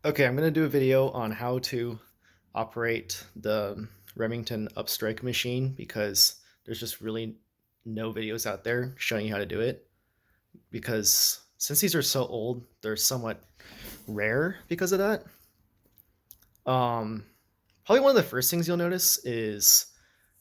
Okay, I'm going to do a video on how to operate the Remington upstrike machine because there's just really no videos out there showing you how to do it. Because since these are so old, they're somewhat rare because of that. Probably one of the first things you'll notice is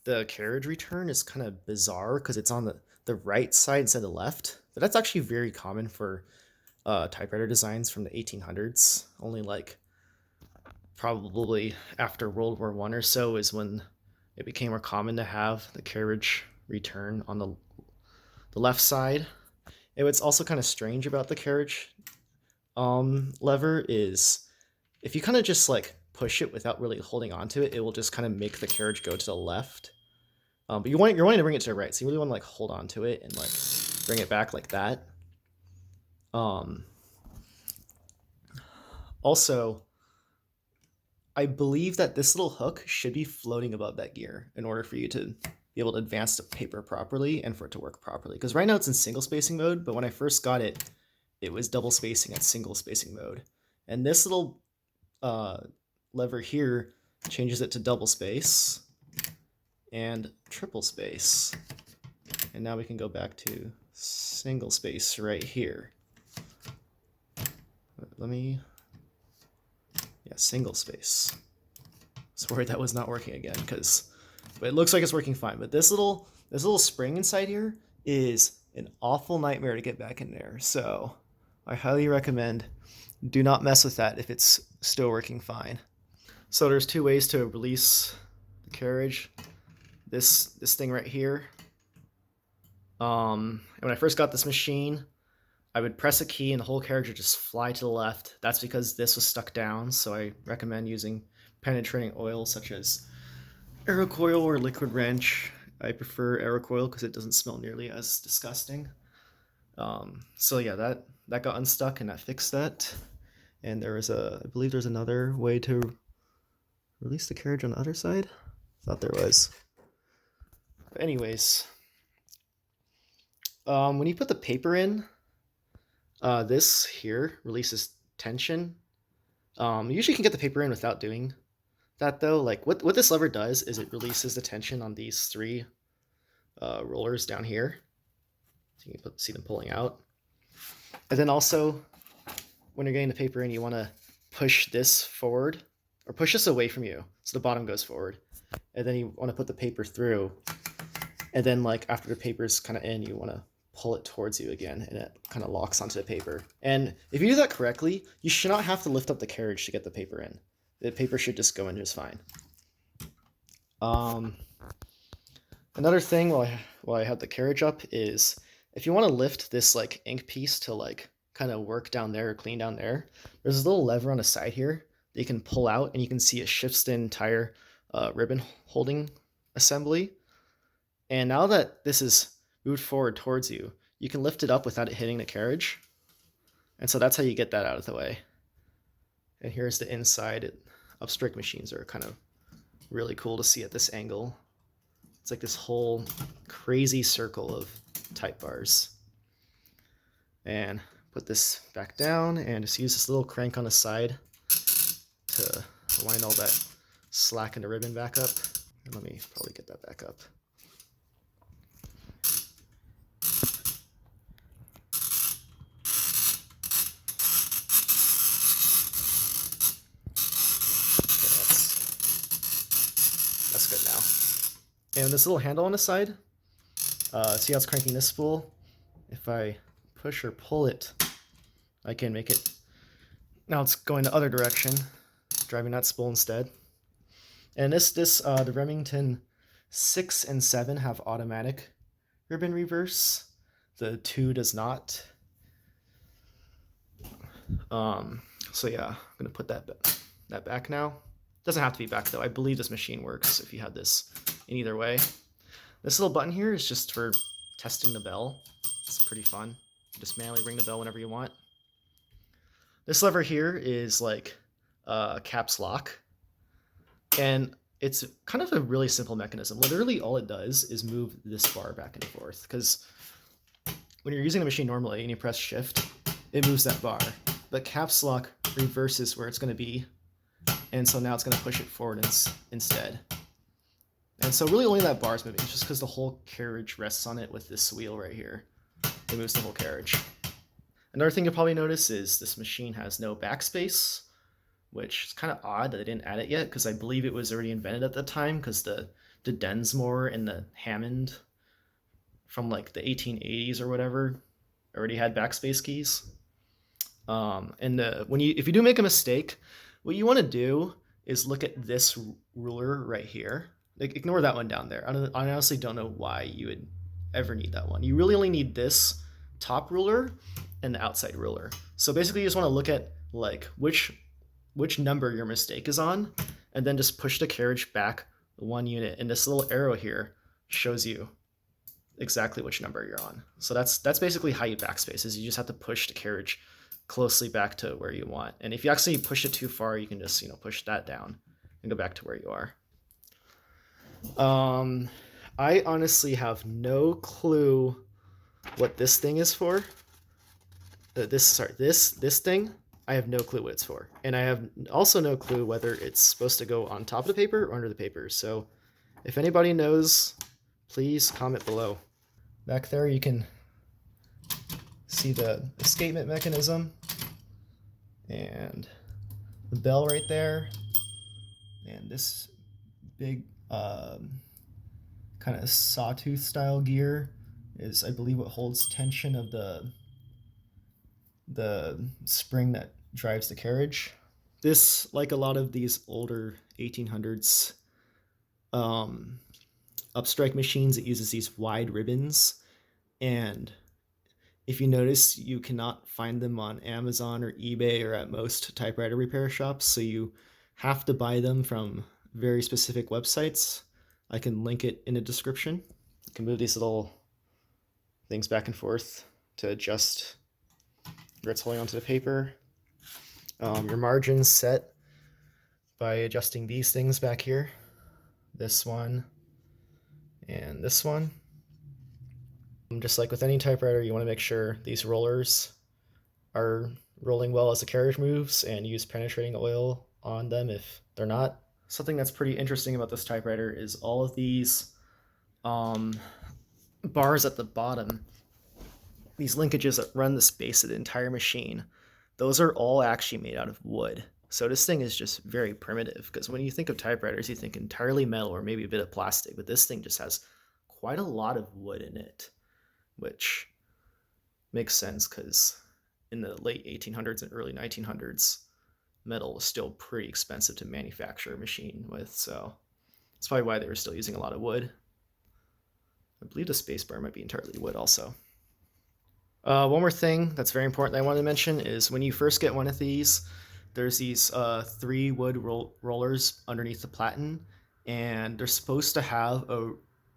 the carriage return is kind of bizarre because it's on the right side instead of the left. But that's actually very common for typewriter designs from the 1800s. Only like probably after World War One or so is when it became more common to have the carriage return on the left side. And what's also kind of strange about the carriage lever is if you kind of just like push it without really holding onto it, it will just kind of make the carriage go to the left. But you're wanting to bring it to the right, so you really want to like hold on to it and like bring it back like that. Um, Also, I believe that this little hook should be floating above that gear in order for you to be able to advance the paper properly and for it to work properly. Because right now it's in single spacing mode, but when I first got it, it was double spacing at single spacing mode. And this little lever here changes it to double space and triple space. And now we can go back to single space right here. Single space. I was worried that was not working again but it looks like it's working fine. But this little spring inside here is an awful nightmare to get back in there. So I highly recommend do not mess with that if it's still working fine. So there's two ways to release the carriage. This thing right here. When I first got this machine, I would press a key and the whole carriage would just fly to the left. That's because this was stuck down, so I recommend using penetrating oil such as Aerocoil or liquid wrench. I prefer Aerocoil because it doesn't smell nearly as disgusting. So yeah, that got unstuck and that fixed that. And I believe there's another way to release the carriage on the other side. Thought there was. But anyways, when you put the paper in, this here releases tension. You usually can get the paper in without doing that though. Like what this lever does is it releases the tension on these three rollers down here. So you can see them pulling out. And then also, when you're getting the paper in, you want to push this forward or push this away from you so the bottom goes forward. And then you want to put the paper through. And then like after the paper's kind of in, you want to pull it towards you again and it kind of locks onto the paper. And if you do that correctly, you should not have to lift up the carriage to get the paper in. The paper should just go in just fine. Another thing while I have the carriage up is if you want to lift this like ink piece to like kind of work down there or clean down there, there's a little lever on the side here that you can pull out and you can see it shifts the entire ribbon holding assembly. And now that this is moved forward towards you, you can lift it up without it hitting the carriage. And so that's how you get that out of the way. And here's the inside. Upstrike machines are kind of really cool to see at this angle. It's like this whole crazy circle of type bars. And put this back down and just use this little crank on the side to wind all that slack in the ribbon back up. And let me probably get that back up. That's good now. And this little handle on the side, see how it's cranking this spool? If I push or pull it, I can make it, now it's going the other direction, driving that spool instead. And the Remington 6 and 7 have automatic ribbon reverse. The 2 does not. So yeah, I'm gonna put that back now. Doesn't have to be back though. I believe this machine works if you had this in either way. This little button here is just for testing the bell. It's pretty fun. Just manually ring the bell whenever you want. This lever here is like caps lock. And it's kind of a really simple mechanism. Literally all it does is move this bar back and forth. Because when you're using the machine normally and you press shift, it moves that bar. but caps lock reverses where it's going to be, and so now it's going to push it forward instead. And so really only that bar is moving, just because the whole carriage rests on it with this wheel right here. It moves the whole carriage. Another thing you'll probably notice is this machine has no backspace, which is kind of odd that they didn't add it yet, because I believe it was already invented at the time, because the Densmore and the Hammond from like the 1880s or whatever already had backspace keys. If you do make a mistake, what you want to do is look at this ruler right here. Like, ignore that one down there. I honestly don't know why you would ever need that one. You really only need this top ruler and the outside ruler. So basically, you just want to look at like which number your mistake is on, and then just push the carriage back 1 unit. And this little arrow here shows you exactly which number you're on. So that's basically how you backspace, is you just have to push the carriage closely back to where you want. And if you actually push it too far, you can just push that down and go back to where you are. I honestly have no clue what this thing is for. This thing, I have no clue what it's for. And I have also no clue whether it's supposed to go on top of the paper or under the paper. So if anybody knows, please comment below. Back there you can see the escapement mechanism and the bell right there, and this big kind of sawtooth style gear is, I believe, what holds tension of the spring that drives the carriage. This, like a lot of these older 1800s upstrike machines, it uses these wide ribbons, and if you notice, you cannot find them on Amazon or eBay or at most typewriter repair shops, so you have to buy them from very specific websites. I can link it in the description. You can move these little things back and forth to adjust where it's holding onto the paper. Your margin's set by adjusting these things back here. This one and this one. Just like with any typewriter, you want to make sure these rollers are rolling well as the carriage moves, and use penetrating oil on them if they're not. Something that's pretty interesting about this typewriter is all of these bars at the bottom, these linkages that run the space of the entire machine, those are all actually made out of wood. So this thing is just very primitive, because when you think of typewriters, you think entirely metal or maybe a bit of plastic, but this thing just has quite a lot of wood in it, which makes sense because in the late 1800s and early 1900s, metal was still pretty expensive to manufacture a machine with, so that's probably why they were still using a lot of wood. I believe the spacebar might be entirely wood also. One more thing that's very important that I wanted to mention is when you first get one of these, there's these 3 wood rollers underneath the platen, and they're supposed to have a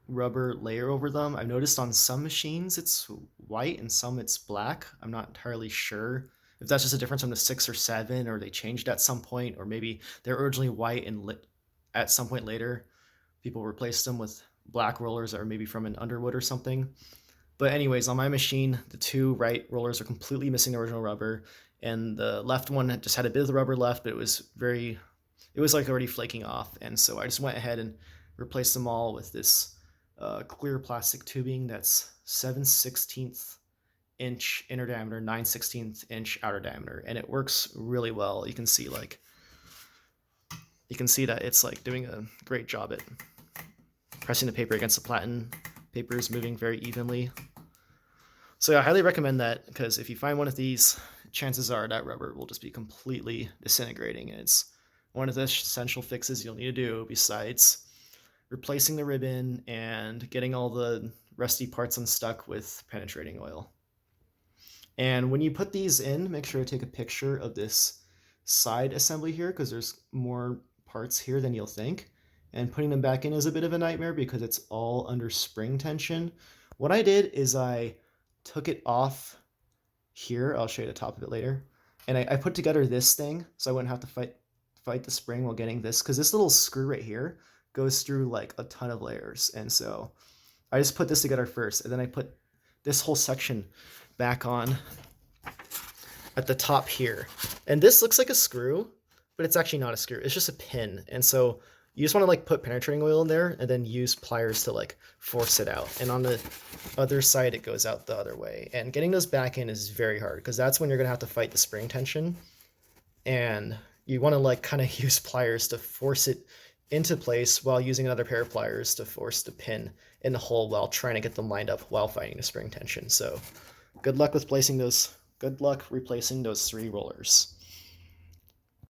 rubber layer over them. I've noticed on some machines it's white and some it's black. I'm not entirely sure if that's just a difference from the 6 or 7, or they changed at some point, or maybe they're originally white and at some point later people replaced them with black rollers, or maybe from an Underwood or something. But anyways, on my machine, the 2 right rollers are completely missing the original rubber, and the left one just had a bit of the rubber left, but it was like already flaking off. And so I just went ahead and replaced them all with this clear plastic tubing that's 7/16 inch inner diameter, 9/16 inch outer diameter, and it works really well. You can see that it's like doing a great job at pressing the paper against the platen. Paper is moving very evenly. So yeah, I highly recommend that, because if you find one of these, chances are that rubber will just be completely disintegrating. And it's one of the essential fixes you'll need to do, besides replacing the ribbon and getting all the rusty parts unstuck with penetrating oil. And when you put these in, make sure to take a picture of this side assembly here, because there's more parts here than you'll think. And putting them back in is a bit of a nightmare because it's all under spring tension. What I did is I took it off here. I'll show you the top of it later. And I put together this thing so I wouldn't have to fight the spring while getting this, because this little screw right here goes through like a ton of layers. And so I just put this together first, and then I put this whole section back on. at the top here. And this looks like a screw, but it's actually not a screw. It's just a pin. And so you just want to like put penetrating oil in there and then use pliers to like force it out. And on the other side, it goes out the other way. And getting those back in is very hard because that's when you're going to have to fight the spring tension. And you want to like kind of use pliers to force it into place while using another pair of pliers to force the pin in the hole while trying to get them lined up while fighting the spring tension. So good luck with placing those. Good luck replacing those 3 rollers.